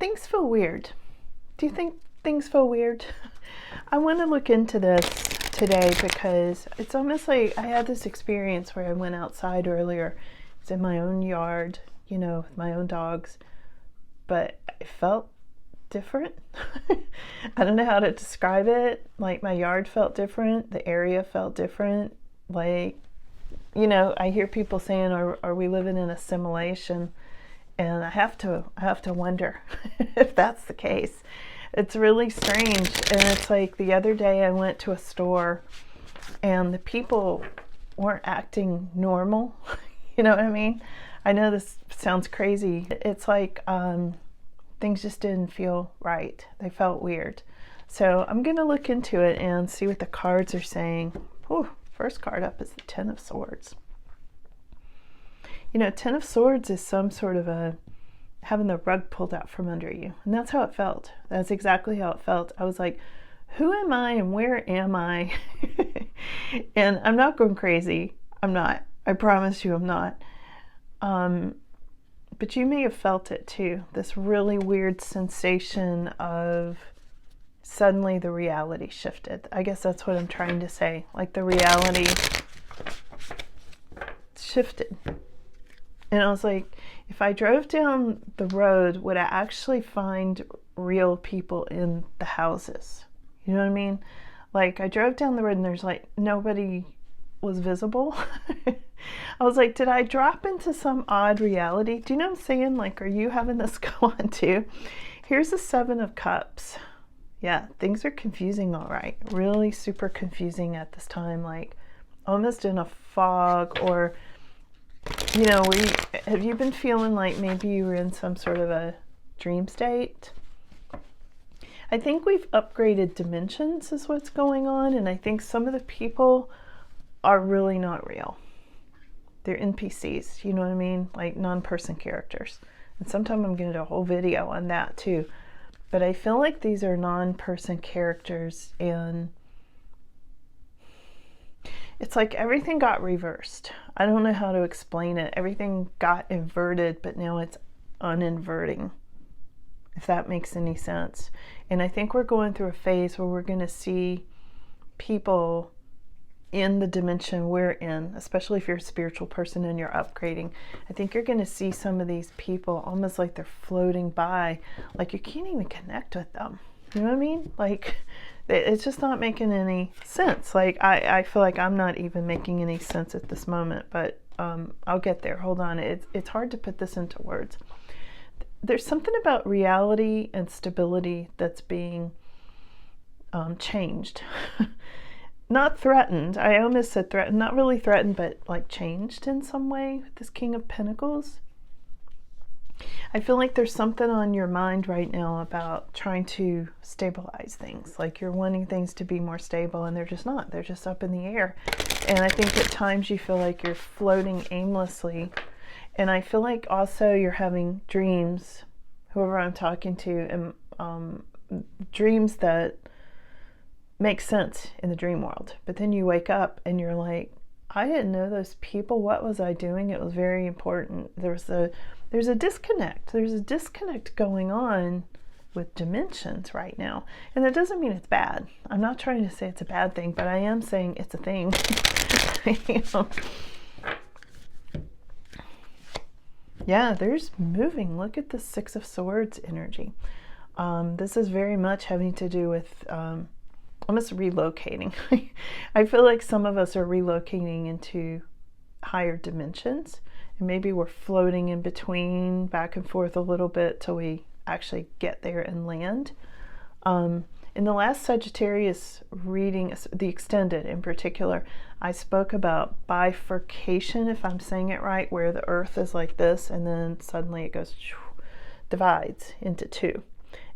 things feel weird. Do you think things feel weird? I want to look into this today because it's almost like I had this experience where I went outside earlier. It's in my own yard, you know, with my own dogs, but it felt different. I don't know how to describe it. Like my yard felt different, the area felt different. Like, you know, I hear people saying, are we living in a simulation? And I have to wonder if that's the case. It's really strange. And it's like the other day I went to a store and the people weren't acting normal. You know what I mean? I know this sounds crazy. It's like things just didn't feel right. They felt weird. So I'm going to look into it and see what the cards are saying. Whew, first card up is the Ten of Swords. You know, Ten of Swords is some sort of having the rug pulled out from under you. And that's how it felt. That's exactly how it felt. I was like, who am I and where am I? And I'm not going crazy. I'm not. I promise you I'm not. But you may have felt it too. This really weird sensation of suddenly the reality shifted. I guess that's what I'm trying to say. Like the reality shifted. And I was like, if I drove down the road, would I actually find real people in the houses? You know what I mean? Like I drove down the road and there's like nobody was visible. I was like, did I drop into some odd reality? Do you know what I'm saying? Like, are you having this go on too? Here's the Seven of Cups. Yeah, things are confusing, all right. Really super confusing at this time, like almost in a fog, or you know, have you been feeling like maybe you were in some sort of a dream state? I think we've upgraded dimensions is what's going on, and I think some of the people are really not real. They're NPCs, you know what I mean? Like non-person characters. And sometime I'm going to do a whole video on that too. But I feel like these are non-person characters, and it's like everything got reversed. I don't know how to explain it. Everything got inverted, but now it's uninverting, if that makes any sense. And I think we're going through a phase where we're going to see people in the dimension we're in, especially if you're a spiritual person and you're upgrading. I think you're going to see some of these people almost like they're floating by, like you can't even connect with them. You know what I mean? Like it's just not making any sense. Like I feel like I'm not even making any sense at this moment, but I'll get there. Hold on. It's hard to put this into words. There's something about reality and stability that's being changed. Not threatened. I almost said threatened. Not really threatened, but like changed in some way with this King of Pentacles. I feel like there's something on your mind right now about trying to stabilize things. Like you're wanting things to be more stable, and they're just not. They're just up in the air. And I think at times you feel like you're floating aimlessly. And I feel like also you're having dreams, whoever I'm talking to, and dreams that make sense in the dream world. But then you wake up and you're like, I didn't know those people. What was I doing? It was very important. There's a disconnect. There's a disconnect going on with dimensions right now. And that doesn't mean it's bad. I'm not trying to say it's a bad thing, but I am saying it's a thing. You know? Yeah, there's moving. Look at the Six of Swords energy. This is very much having to do with almost relocating. I feel like some of us are relocating into higher dimensions, and maybe we're floating in between, back and forth a little bit till we actually get there and land. In the last Sagittarius reading, the extended in particular, I spoke about bifurcation, if I'm saying it right, where the earth is like this and then suddenly it goes, divides into two.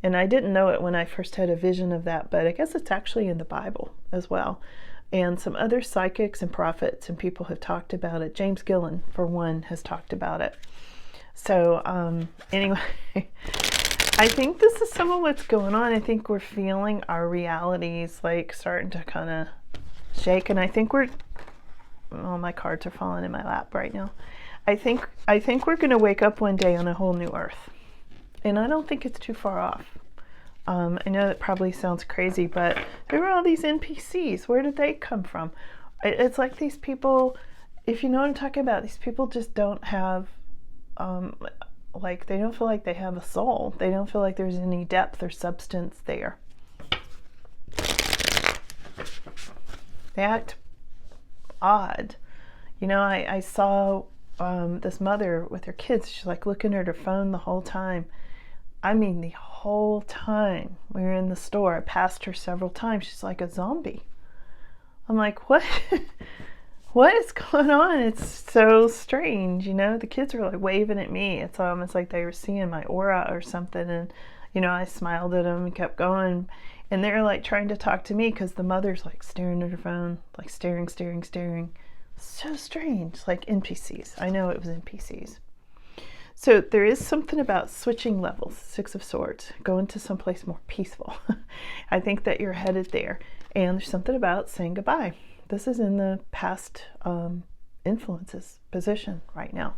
And I didn't know it when I first had a vision of that, but I guess it's actually in the Bible as well. And some other psychics and prophets and people have talked about it. James Gillen, for one, has talked about it. So anyway, I think this is some of what's going on. I think we're feeling our realities like starting to kind of shake. And I think my cards are falling in my lap right now. I think we're going to wake up one day on a whole new earth. And I don't think it's too far off. I know that probably sounds crazy, but there were all these NPCs. Where did they come from? It's like these people, if you know what I'm talking about, these people just don't have, like, they don't feel like they have a soul. They don't feel like there's any depth or substance there. They act odd. You know, I saw this mother with her kids. She's like looking at her phone the whole time. I mean, the whole time we were in the store. I passed her several times. She's like a zombie. I'm like, what? What is going on? It's so strange, you know? The kids were like waving at me. It's almost like they were seeing my aura or something. And, you know, I smiled at them and kept going. And they're like trying to talk to me because the mother's like staring at her phone, like staring. So strange, like NPCs. I know it was NPCs. So there is something about switching levels, Six of Swords, going to someplace more peaceful. I think that you're headed there. And there's something about saying goodbye. This is in the past influences position right now.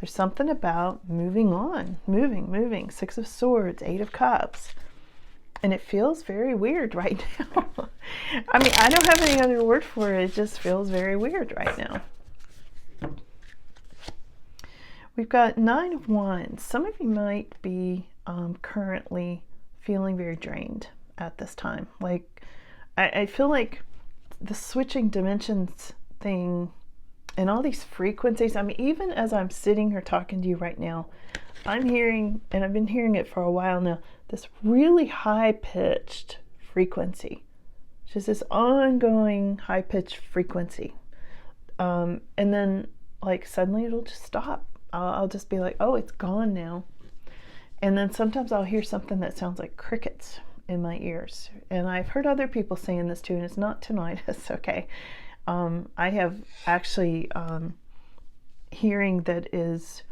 There's something about moving on, moving. Six of Swords, Eight of Cups. And it feels very weird right now. I mean, I don't have any other word for it. It just feels very weird right now. We've got Nine of Wands. Some of you might be currently feeling very drained at this time. Like, I feel like the switching dimensions thing and all these frequencies, I mean, even as I'm sitting here talking to you right now, I'm hearing, and I've been hearing it for a while now, this really high-pitched frequency. Just this ongoing high-pitched frequency. And then, like, suddenly it'll just stop. I'll just be like, oh, it's gone now. And then sometimes I'll hear something that sounds like crickets in my ears. And I've heard other people saying this too, and it's not tinnitus, okay? I have actually hearing that is,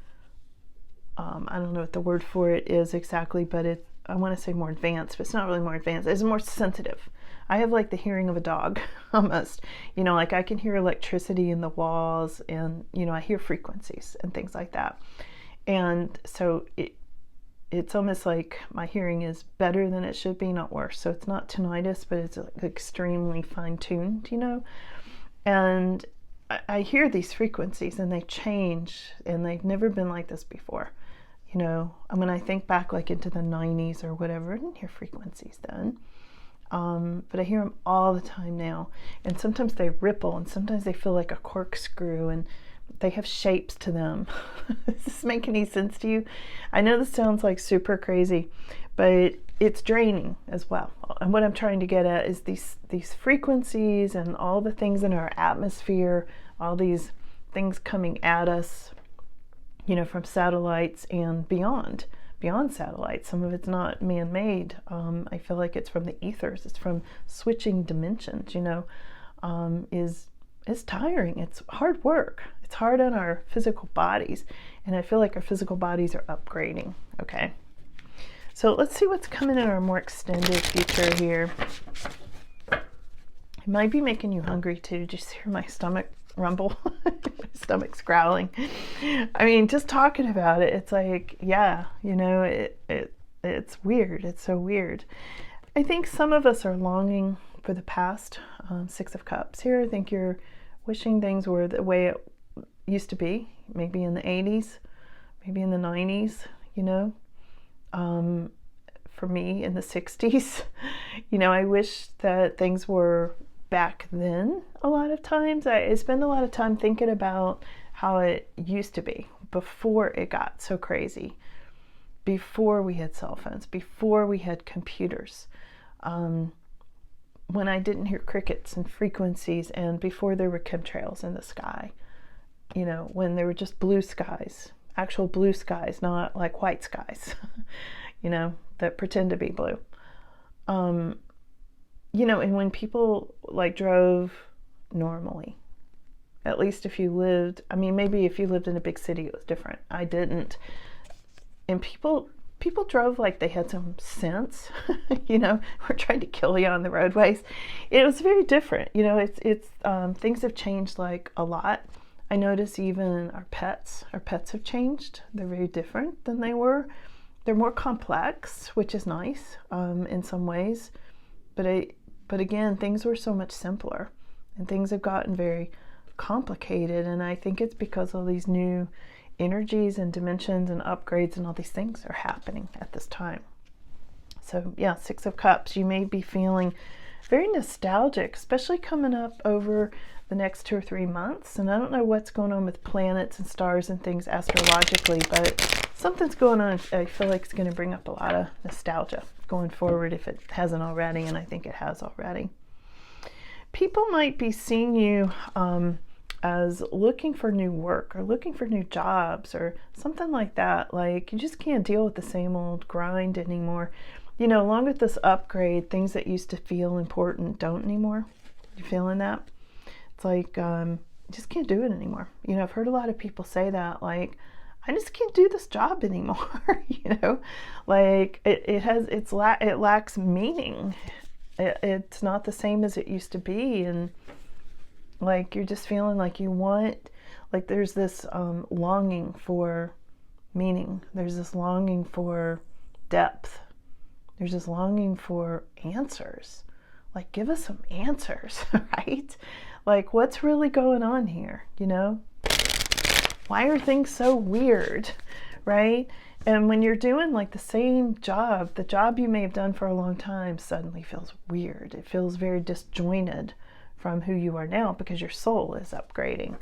I don't know what the word for it is exactly, but I want to say more advanced, but it's not really more advanced. It's more sensitive. I have like the hearing of a dog almost, you know, like I can hear electricity in the walls and, you know, I hear frequencies and things like that. And so it's almost like my hearing is better than it should be, not worse. So it's not tinnitus, but it's like extremely fine-tuned, you know. And I hear these frequencies and they change and they've never been like this before. You know, when I think back like into the 90s or whatever, I didn't hear frequencies then. But I hear them all the time now. And sometimes they ripple and sometimes they feel like a corkscrew and they have shapes to them. Does this make any sense to you? I know this sounds like super crazy, but it's draining as well. And what I'm trying to get at is these frequencies and all the things in our atmosphere, all these things coming at us, you know, from satellites and beyond satellites. Some of it's not man-made. I feel like it's from the ethers. It's from switching dimensions, you know, is tiring. It's hard work. It's hard on our physical bodies. And I feel like our physical bodies are upgrading, okay? So let's see what's coming in our more extended future here. It might be making you hungry too. Just hear my stomach rumble. My stomach's growling. I mean, just talking about it, it's like, yeah, you know, it's weird. It's so weird. I think some of us are longing for the past. Six of Cups here. I think you're wishing things were the way it used to be, maybe in the 80s, maybe in the 90s, you know. For me, in the 60s, you know, I wish that things were back then. A lot of times I spend a lot of time thinking about how it used to be before it got so crazy, before we had cell phones, before we had computers, when I didn't hear crickets and frequencies, and before there were chemtrails in the sky, you know, when there were just blue skies, actual blue skies, not like white skies, you know, that pretend to be blue. You know, and when people like drove normally, at least if you lived, I mean, maybe if you lived in a big city, it was different. I didn't. And people drove like they had some sense, you know, we're trying to kill you on the roadways. It was very different. You know, it's things have changed like a lot. I notice even our pets have changed. They're very different than they were. they're more complex, which is nice in some ways. But again, things were so much simpler, and things have gotten very complicated. And I think it's because all these new energies and dimensions and upgrades and all these things are happening at this time. So yeah, Six of Cups, you may be feeling very nostalgic, especially coming up over the next 2 or 3 months. And I don't know what's going on with planets and stars and things astrologically, but something's going on. I feel like it's going to bring up a lot of nostalgia going forward if it hasn't already, and I think it has already. People might be seeing you as looking for new work or looking for new jobs or something like that. Like you just can't deal with the same old grind anymore. You know, along with this upgrade, things that used to feel important don't anymore. You feeling that? It's like, just can't do it anymore. You know, I've heard a lot of people say that, like, I just can't do this job anymore. You know, like it lacks meaning. It's not the same as it used to be. And like, you're just feeling like you want, like there's this longing for meaning. There's this longing for depth. There's this longing for answers. Like, give us some answers, right? Like, what's really going on here, you know? Why are things so weird, right? And when you're doing like the same job, the job you may have done for a long time suddenly feels weird. It feels very disjointed from who you are now because your soul is upgrading.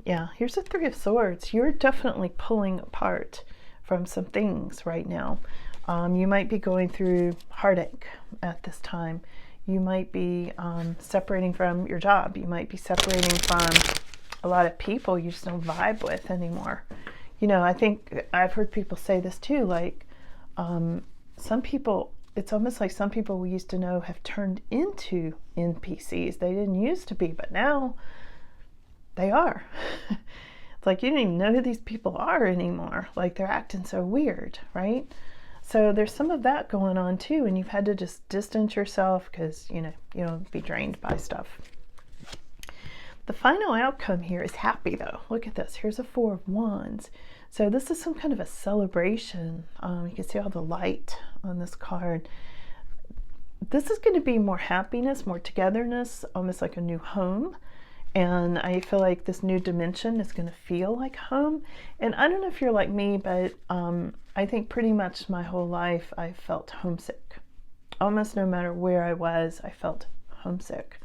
Yeah, here's the Three of Swords. You're definitely pulling apart from some things right now. You might be going through heartache at this time. You might be separating from your job. You might be separating from a lot of people you just don't vibe with anymore. You know, I think I've heard people say this too, like some people, it's almost like some people we used to know have turned into NPCs. They didn't used to be, but now they are. It's like you don't even know who these people are anymore. Like they're acting so weird, right? So there's some of that going on too, and you've had to just distance yourself because, you know, you don't be drained by stuff. The final outcome here is happy though. Look at this. Here's a Four of Wands. So this is some kind of a celebration. You can see all the light on this card. This is going to be more happiness, more togetherness, almost like a new home. And I feel like this new dimension is going to feel like home. And I don't know if you're like me, but I think pretty much my whole life I felt homesick. Almost no matter where I was, I felt homesick.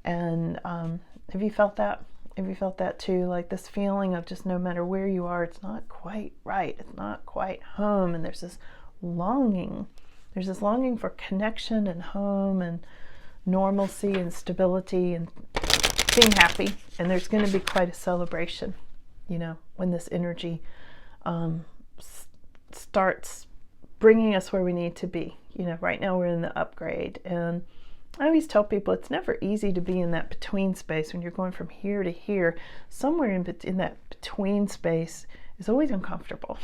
And have you felt that? Have you felt that too? Like this feeling of just no matter where you are, it's not quite right. It's not quite home. And there's this longing. There's this longing for connection and home and normalcy and stability and being happy. And there's going to be quite a celebration, you know, when this energy starts bringing us where we need to be. You know, right now we're in the upgrade, and I always tell people it's never easy to be in that between space when you're going from here to here. Somewhere in that between space is always uncomfortable.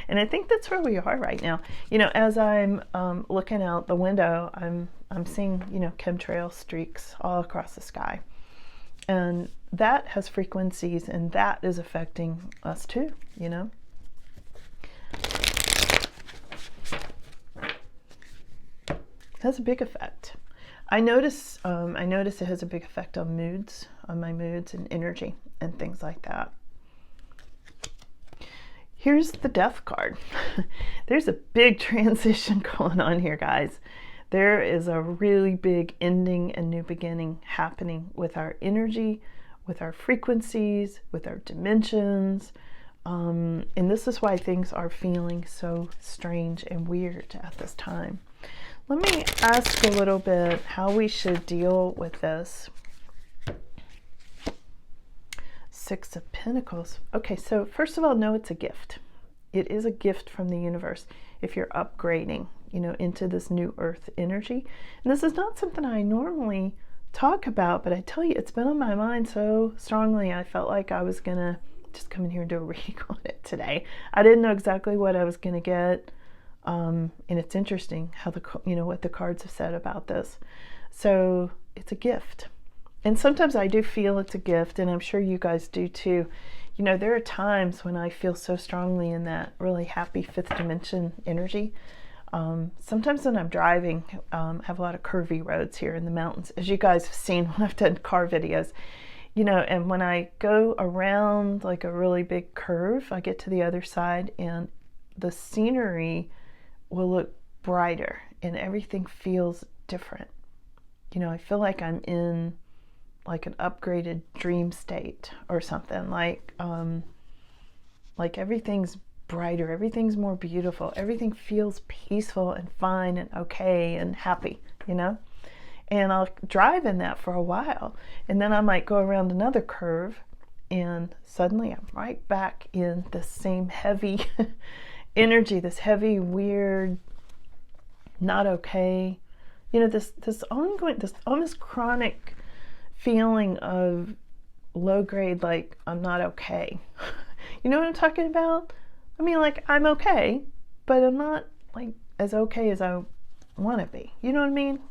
And I think that's where we are right now. You know, as I'm looking out the window, I'm seeing, you know, chemtrail streaks all across the sky. And that has frequencies, and that is affecting us too, you know. It has a big effect. I notice it has a big effect on moods, on my moods and energy and things like that. Here's the Death card. There's a big transition going on here, guys. There is a really big ending and new beginning happening with our energy, with our frequencies, with our dimensions. And this is why things are feeling so strange and weird at this time. Let me ask a little bit how we should deal with this. Six of Pentacles. Okay, so first of all, know it's a gift. It is a gift from the universe if you're upgrading, you know, into this new earth energy. And this is not something I normally talk about, but I tell you, it's been on my mind so strongly. I felt like I was gonna just come in here and do a reading on it today. I didn't know exactly what I was gonna get. And it's interesting how what the cards have said about this. So it's a gift. And sometimes I do feel it's a gift, and I'm sure you guys do too. You know, there are times when I feel so strongly in that really happy fifth dimension energy. Sometimes when I'm driving, have a lot of curvy roads here in the mountains, as you guys have seen when I've done car videos, you know, and when I go around like a really big curve, I get to the other side and the scenery will look brighter and everything feels different. You know, I feel like I'm in like an upgraded dream state or something, like everything's brighter, everything's more beautiful, everything feels peaceful and fine and okay and happy, you know. And I'll drive in that for a while, and then I might go around another curve and suddenly I'm right back in the same heavy energy, this heavy, weird, not okay, you know, this ongoing, this almost chronic feeling of low grade, like I'm not okay. You know what I'm talking about? I mean, like, I'm okay, but I'm not like as okay as I want to be. You know what I mean?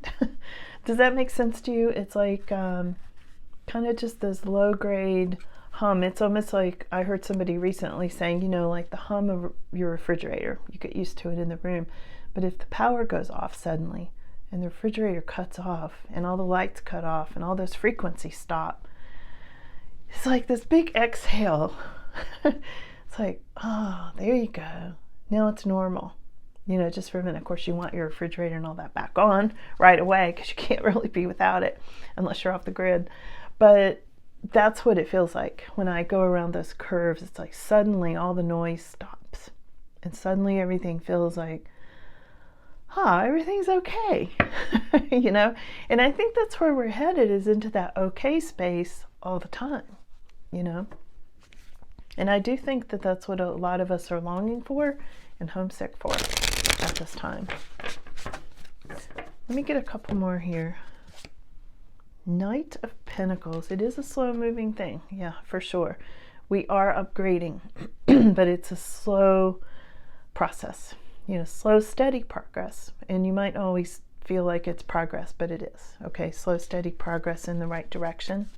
Does that make sense to you? It's like kind of just this low grade hum. It's almost like I heard somebody recently saying, you know, like the hum of your refrigerator. You get used to it in the room, but if the power goes off suddenly and the refrigerator cuts off and all the lights cut off and all those frequencies stop, it's like this big exhale. It's like, oh, there you go. Now it's normal. You know, just for a minute. Of course, you want your refrigerator and all that back on right away because you can't really be without it unless you're off the grid. But that's what it feels like when I go around those curves. It's like suddenly all the noise stops and suddenly everything feels like, everything's okay. You know, and I think that's where we're headed, is into that okay space all the time, you know. And I do think that that's what a lot of us are longing for and homesick for at this time. Let me get a couple more here. Knight of Pentacles. It is a slow moving thing. Yeah, for sure. We are upgrading, but it's a slow process. You know, slow, steady progress. And you might always feel like it's progress, but it is. Okay, slow, steady progress in the right direction.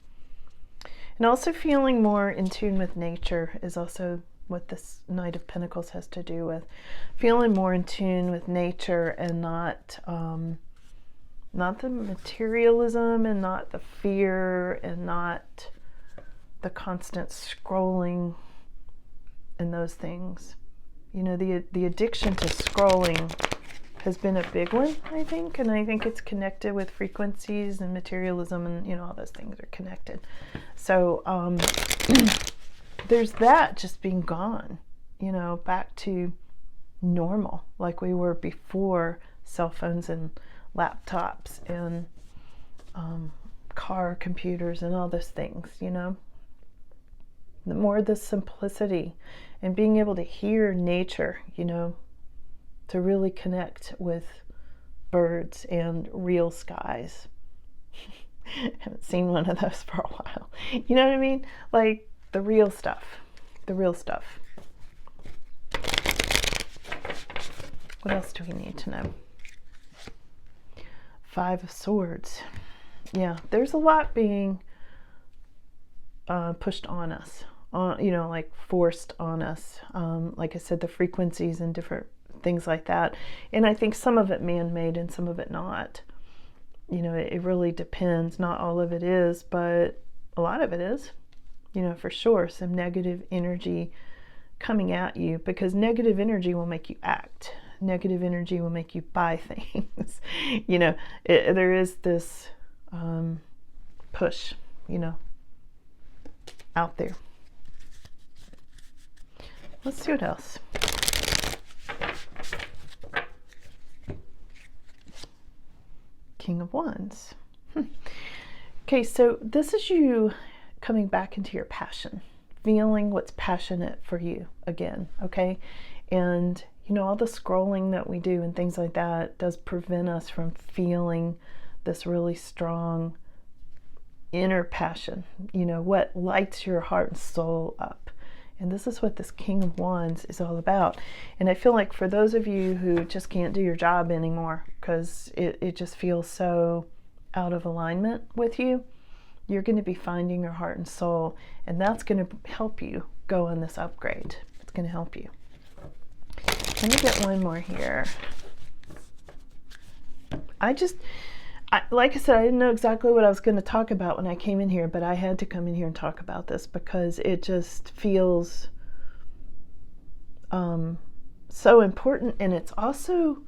And also feeling more in tune with nature is also what this Knight of Pentacles has to do with. Feeling more in tune with nature and not the materialism and not the fear and not the constant scrolling and those things. You know, the addiction to scrolling has been a big one, I think, and I think it's connected with frequencies and materialism, and you know, all those things are connected. So there's that just being gone, you know, back to normal like we were before cell phones and laptops and car computers and all those things, you know. The more the simplicity and being able to hear nature, you know, to really connect with birds and real skies. Haven't seen one of those for a while. You know what I mean? Like the real stuff. The real stuff. What else do we need to know? Five of Swords. Yeah, there's a lot being pushed on us. You know, like forced on us. Like I said, the frequencies and different things like that. And I think some of it man-made and some of it not. You know, it really depends. Not all of it is, but a lot of it is. You know, for sure, some negative energy coming at you, because negative energy will make you act. Negative energy will make you buy things. You know, there is this push, you know, out there. Let's see what else. King of Wands. Okay, so this is you coming back into your passion, feeling what's passionate for you again, okay? And, you know, all the scrolling that we do and things like that does prevent us from feeling this really strong inner passion, you know, what lights your heart and soul up. And this is what this King of Wands is all about. And I feel like for those of you who just can't do your job anymore because it just feels so out of alignment with you, you're going to be finding your heart and soul, and that's going to help you go on this upgrade. It's going to help you. Let me get one more here. Like I said, I didn't know exactly what I was going to talk about when I came in here, but I had to come in here and talk about this because it just feels so important. And it's also,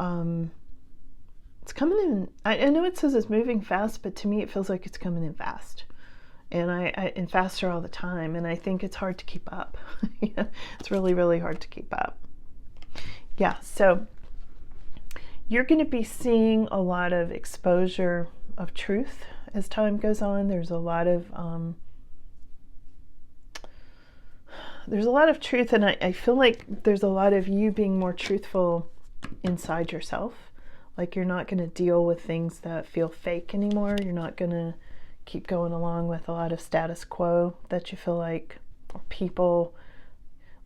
it's coming in. I know it says it's moving fast, but to me it feels like it's coming in fast. And faster all the time. And I think it's hard to keep up. Yeah, it's really, really hard to keep up. Yeah, so you're going to be seeing a lot of exposure of truth as time goes on. There's a lot of truth, and I feel like there's a lot of you being more truthful inside yourself. Like you're not going to deal with things that feel fake anymore. You're not going to keep going along with a lot of status quo that you feel like, or people,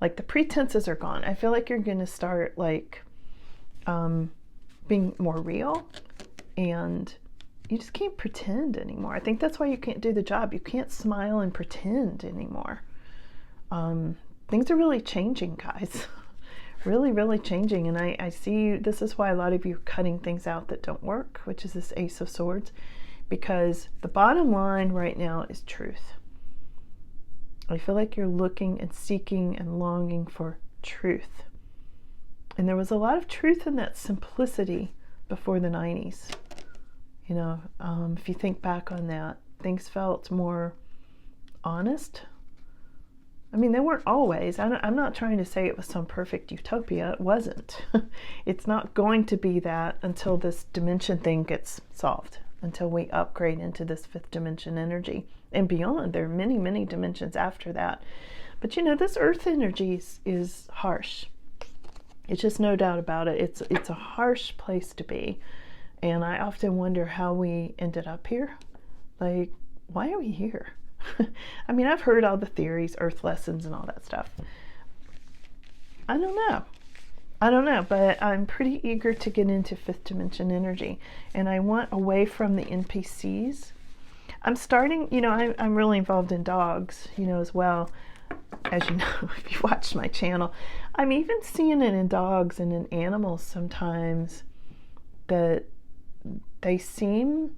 like the pretenses are gone. I feel like you're going to start like being more real, and you just can't pretend anymore. I think that's why you can't do the job. You can't smile and pretend anymore. Things are really changing, guys. Really, really changing. And I see this is why a lot of you are cutting things out that don't work, which is this Ace of Swords, because the bottom line right now is truth. I feel like you're looking and seeking and longing for truth. And there was a lot of truth in that simplicity before the 90s. You know, if you think back on that, things felt more honest. I mean, they weren't always. I'm not trying to say it was some perfect utopia. It wasn't. It's not going to be that until this dimension thing gets solved, until we upgrade into this 5th dimension energy and beyond. There are many, many dimensions after that. But you know, this earth energy is harsh. It's just no doubt about it. It's a harsh place to be. And I often wonder how we ended up here. Like, why are we here? I mean, I've heard all the theories, earth lessons and all that stuff. I don't know, but I'm pretty eager to get into 5th dimension energy. And I want away from the NPCs. I'm starting, you know, I'm really involved in dogs, you know, as well. As you know, if you watch my channel, I'm even seeing it in dogs and in animals sometimes, that they seem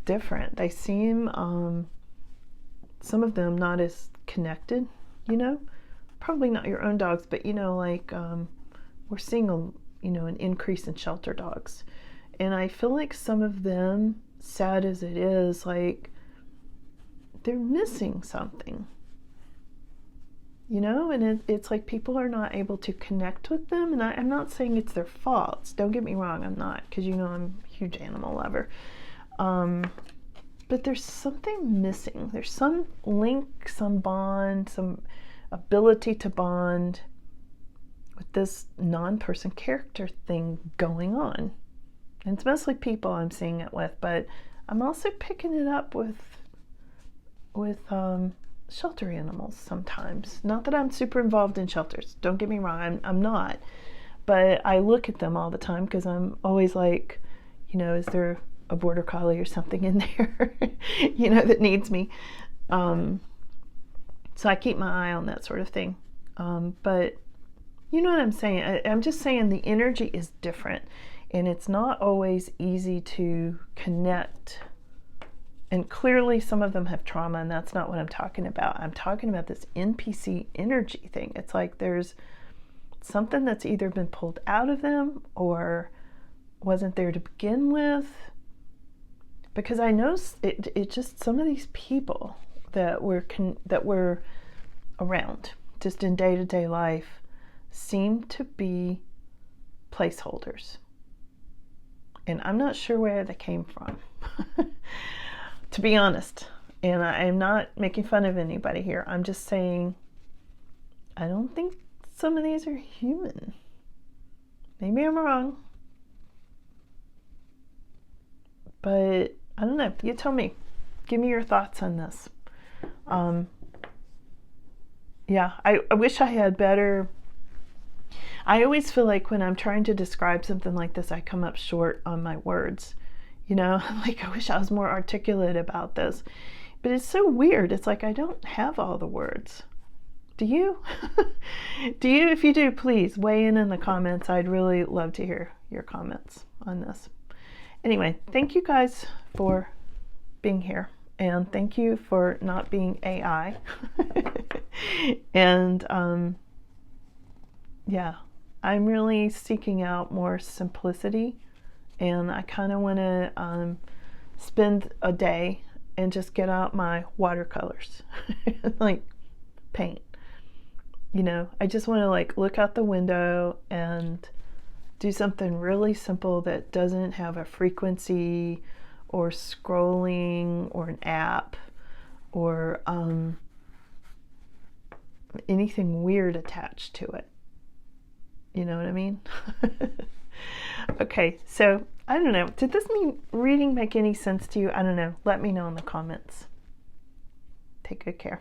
different. They seem, some of them not as connected, you know, probably not your own dogs, but you know, like, we're seeing an increase in shelter dogs. And I feel like some of them, sad as it is, like they're missing something. You know, and it's like people are not able to connect with them. And I'm not saying it's their faults. Don't get me wrong, I'm not, because you know I'm a huge animal lover. But there's something missing. There's some link, some bond, some ability to bond with this non-person character thing going on. And it's mostly people I'm seeing it with, but I'm also picking it up with shelter animals sometimes. Not that I'm super involved in shelters. Don't get me wrong, I'm not. But I look at them all the time because I'm always like, you know, is there a border collie or something in there, you know, that needs me? So I keep my eye on that sort of thing. But you know what I'm saying? I'm just saying the energy is different, and it's not always easy to connect. And clearly some of them have trauma, and that's not what I'm talking about. I'm talking about this NPC energy thing. It's like there's something that's either been pulled out of them or wasn't there to begin with. Because I know it just, some of these people that were around just in day-to-day life seem to be placeholders. And I'm not sure where they came from. To be honest, and I'm not making fun of anybody here. I'm just saying, I don't think some of these are human. Maybe I'm wrong. But I don't know. You tell me. Give me your thoughts on this. Yeah, I wish I had better. I always feel like when I'm trying to describe something like this, I come up short on my words. You know, like I wish I was more articulate about this. But it's so weird. It's like I don't have all the words. Do you? Do you? If you do, please weigh in the comments. I'd really love to hear your comments on this. Anyway, thank you guys for being here, and thank you for not being AI. And yeah, I'm really seeking out more simplicity, and I kind of want to spend a day and just get out my watercolors, like paint. You know, I just want to like look out the window and do something really simple that doesn't have a frequency or scrolling or an app or anything weird attached to it. You know what I mean? Okay, so I don't know. Did this reading make any sense to you? I don't know. Let me know in the comments. Take good care.